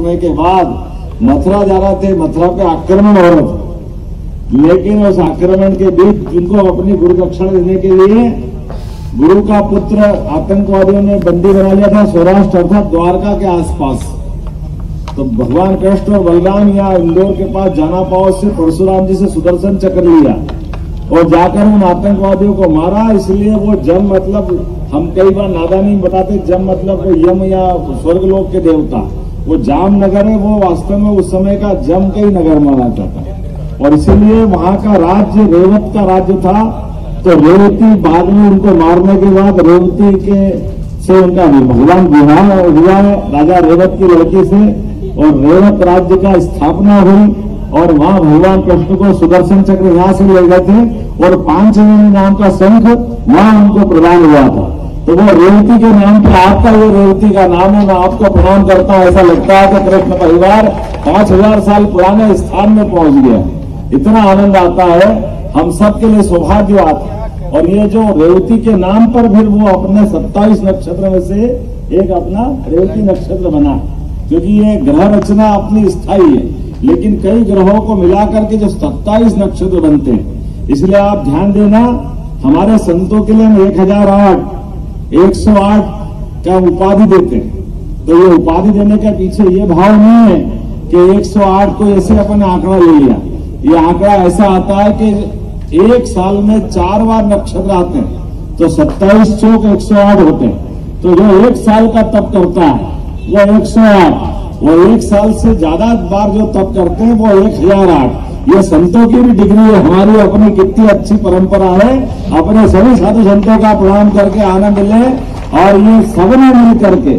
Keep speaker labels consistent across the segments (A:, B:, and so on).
A: करने के बाद मथुरा जा रहे थे, मथुरा पे आक्रमण हो रहा था, लेकिन उस आक्रमण के बीच उनको अपनी गुरु दक्षिणा देने के लिए गुरु का पुत्र आतंकवादियों ने बंदी बना लिया था सौराष्ट्र अर्थात द्वारका के आसपास। तो भगवान कृष्ण और बलराम यहाँ इंदौर के पास जाना पाओ से परशुराम जी से सुदर्शन चक्र लिया और जाकर उन आतंकवादियों को मारा। इसलिए वो जम मतलब हम कई बार नादानी बताते, जम मतलब यम या स्वर्गलोक के देवता, वो जामनगर है, वो वास्तव में उस समय का जम का ही नगर माना जाता है। और इसीलिए वहां का राज्य रेवत का राज्य था। तो रेवती बाद में उनको मारने के बाद रेवती के से उनका भगवान विवाह हुआ राजा रेवत की लड़की से और रेवत राज्य का स्थापना हुई। और वहां भगवान कृष्ण को सुदर्शन चक्र यहाँ से ले गए थे और 5 नाम का शंख वहां उनको प्रदान हुआ था। तो वो रेवती के नाम पे आपका ये रेवती का नाम है। मैं आपको प्रणाम करता हूँ। ऐसा लगता है कि कृष्ण परिवार 5000 साल पुराने स्थान में पहुंच गया। इतना आनंद आता है, हम सब के लिए सौभाग्यवाद। और ये जो रेवती के नाम पर फिर वो अपने 27 नक्षत्र में से एक अपना रेवती नक्षत्र बना, क्योंकि ये ग्रह रचना अपनी स्थायी है, लेकिन कई ग्रहों को मिलाकर के जो 27 नक्षत्र बनते हैं। इसलिए आप ध्यान देना, हमारे संतों के लिए हम 108 का उपाधि देते हैं। तो ये उपाधि देने के पीछे ये भाव नहीं है कि 108 को ऐसे अपन आंकड़ा ले लिया। ये आंकड़ा ऐसा आता है कि एक साल में 4 बार नक्षत्र आते हैं, तो 27 चौक 108 होते हैं। तो जो एक साल का तप करता है वो 108, और एक साल से ज्यादा बार जो तप करते हैं वो 1008। ये संतों की भी डिग्री है। हमारी अपनी कितनी अच्छी परंपरा है। अपने सभी साधु संतों का प्रणाम करके आनंद ले। और ये सबने मिल करके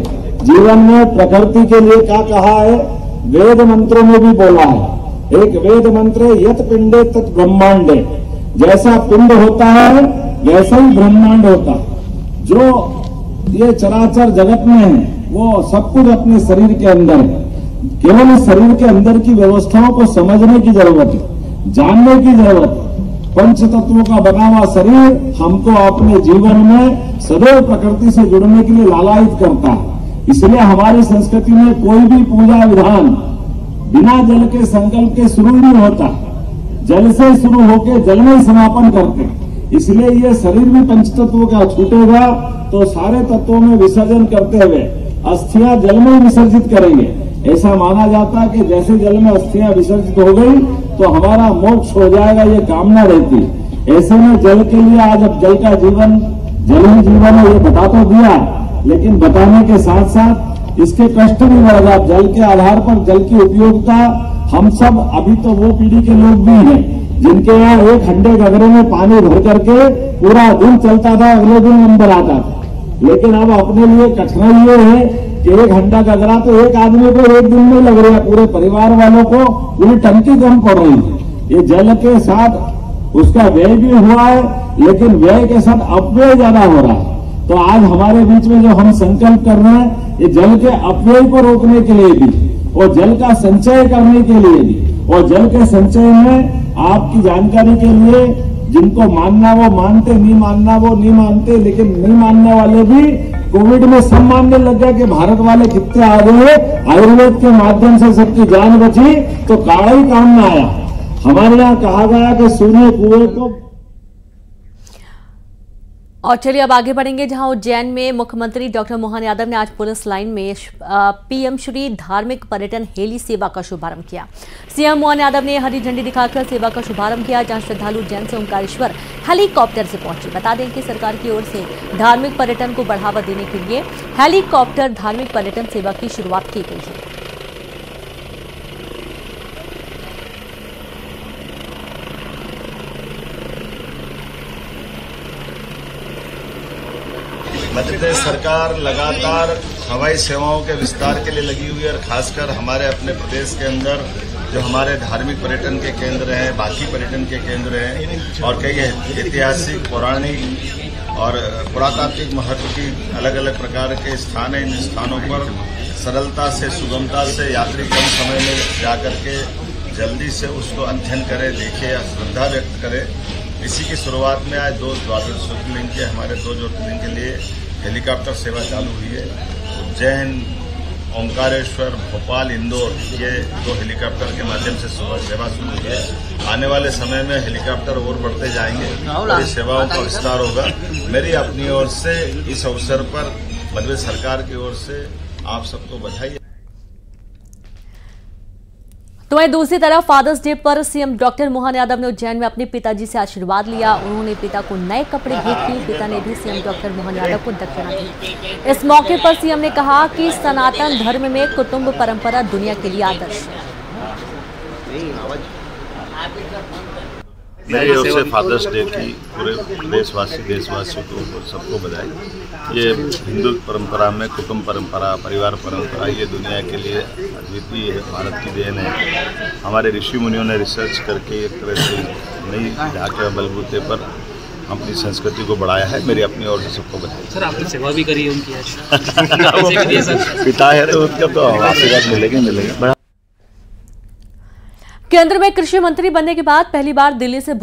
A: जीवन में प्रकृति के लिए क्या कहा है, वेद मंत्रों में भी बोला है। एक वेद मंत्र यत पिंडे तत् ब्रह्मांडे, जैसा पिंड होता है वैसा ही ब्रह्मांड होता है। जो ये चराचर जगत में है वो सब कुछ अपने शरीर के अंदर है। केवल इस शरीर के अंदर की व्यवस्थाओं को समझने की जरूरत है, जानने की जरूरत है। पंच तत्वों का बना हुआ शरीर हमको अपने जीवन में सदैव प्रकृति से जुड़ने के लिए लालायित करता है। इसलिए हमारी संस्कृति में कोई भी पूजा विधान बिना जल के संकल्प के शुरू नहीं होता, जल से शुरू होकर जल में समापन करते हैं। इसलिए ये शरीर भी पंचतत्वों का छूटेगा तो सारे तत्वों में विसर्जन करते हुए अस्थियां जल में विसर्जित करेंगे। ऐसा माना जाता है कि जैसे जल में अस्थियां विसर्जित हो गई तो हमारा मोक्ष हो जाएगा, ये कामना रहती। ऐसे में जल के लिए आज अब जल का जीवन जल ही जीवन है ये बता तो दिया, लेकिन बताने के साथ साथ इसके कष्ट भी बढ़ गया। जल के आधार पर जल की उपयोगिता हम सब, अभी तो वो पीढ़ी के लोग भी हैं जिनके यहाँ एक हंडे गगरे में पानी भर करके पूरा दिन चलता था, अगले दिन नंबर आता था। लेकिन अब अपने लिए कठिनाई ये है कि 1 घंटा गगरा तो एक आदमी को एक दिन में लग रहा है, पूरे परिवार वालों को पूरी टंकी कम पड़ रही है। ये जल के साथ उसका व्यय भी हुआ है, लेकिन व्यय के साथ अपव्यय ज्यादा हो रहा है। तो आज हमारे बीच में जो हम संकल्प कर रहे हैं, ये जल के अपव्यय को रोकने के लिए भी और जल का संचय करने के लिए भी, और जल के संचय में आपकी जानकारी के लिए जिनको मानना वो मानते, नहीं मानना वो नहीं मानते, लेकिन नहीं मानने वाले भी कोविड में सब मानने लग गए कि भारत वाले कितने आगे हैं, आयुर्वेद के माध्यम से सबकी जान बची तो काढ़ा ही काम में आया। हमारे यहाँ कहा गया कि सूर्य कुएं को।
B: और चलिए अब आगे बढ़ेंगे, जहां उज्जैन में मुख्यमंत्री डॉक्टर मोहन यादव ने आज पुलिस लाइन में पीएम श्री धार्मिक पर्यटन हेली सेवा का शुभारंभ किया। सीएम मोहन यादव ने हरी झंडी दिखाकर सेवा का शुभारंभ किया, जहां श्रद्धालु उज्जैन से ओंकारेश्वर हेलीकॉप्टर से पहुंचे। बता दें कि सरकार की ओर से धार्मिक पर्यटन को बढ़ावा देने के लिए हेलीकॉप्टर धार्मिक पर्यटन सेवा की शुरुआत की गई है।
C: मध्य प्रदेश सरकार लगातार हवाई सेवाओं के विस्तार के लिए लगी हुई है, और खासकर हमारे अपने प्रदेश के अंदर जो हमारे धार्मिक पर्यटन के केंद्र हैं, बाकी पर्यटन के केंद्र हैं, और कई ऐतिहासिक, पौराणिक और पुरातात्विक महत्व की अलग अलग प्रकार के स्थान हैं। इन स्थानों पर सरलता से, सुगमता से यात्री कम समय में जाकर के जल्दी से उसको अध्ययन करे, देखे या श्रद्धा व्यक्त करे। इसी की शुरुआत में आज 2 द्वादश ज्योतिर्लिंग के, हमारे 2 ज्योतिर्लिंग के लिए हेलीकॉप्टर सेवा चालू हुई है। उज्जैन ओंकारेश्वर, भोपाल, इंदौर ये 2 हेलीकॉप्टर के माध्यम से सेवा शुरू हुई है। आने वाले समय में हेलीकॉप्टर और बढ़ते जाएंगे और सेवाओं का विस्तार होगा। मेरी अपनी ओर से इस अवसर पर मध्य प्रदेश सरकार की ओर से आप सबको बधाई।
B: तो वहीं दूसरी तरफ फादर्स डे पर सीएम डॉक्टर मोहन यादव ने उज्जैन में अपने पिताजी से आशीर्वाद लिया। उन्होंने पिता को नए कपड़े भेंट किए। पिता ने भी सीएम डॉक्टर मोहन यादव को दक्षिणा दी। इस मौके पर सीएम ने कहा कि सनातन धर्म में कुटुंब परंपरा दुनिया के लिए आदर्श है।
C: मेरी ओर से फादर्स डे की पूरे देशवासियों को सबको बधाई। ये हिंदू परंपरा में कुटुंब परंपरा, परिवार परंपरा ये दुनिया के लिए अद्वितीय है, भारत की देन है। हमारे ऋषि मुनियों ने रिसर्च करके एक तरह से नई ढांचे बलबूते पर अपनी संस्कृति को बढ़ाया है। मेरी अपनी ओर से सबको बधाई।
D: सर आपने सेवा भी करी है उनकी
C: पिता है तो उनका तो आशीर्वाद मिलेगा।
B: केंद्र में कृषि मंत्री बनने के बाद पहली बार दिल्ली से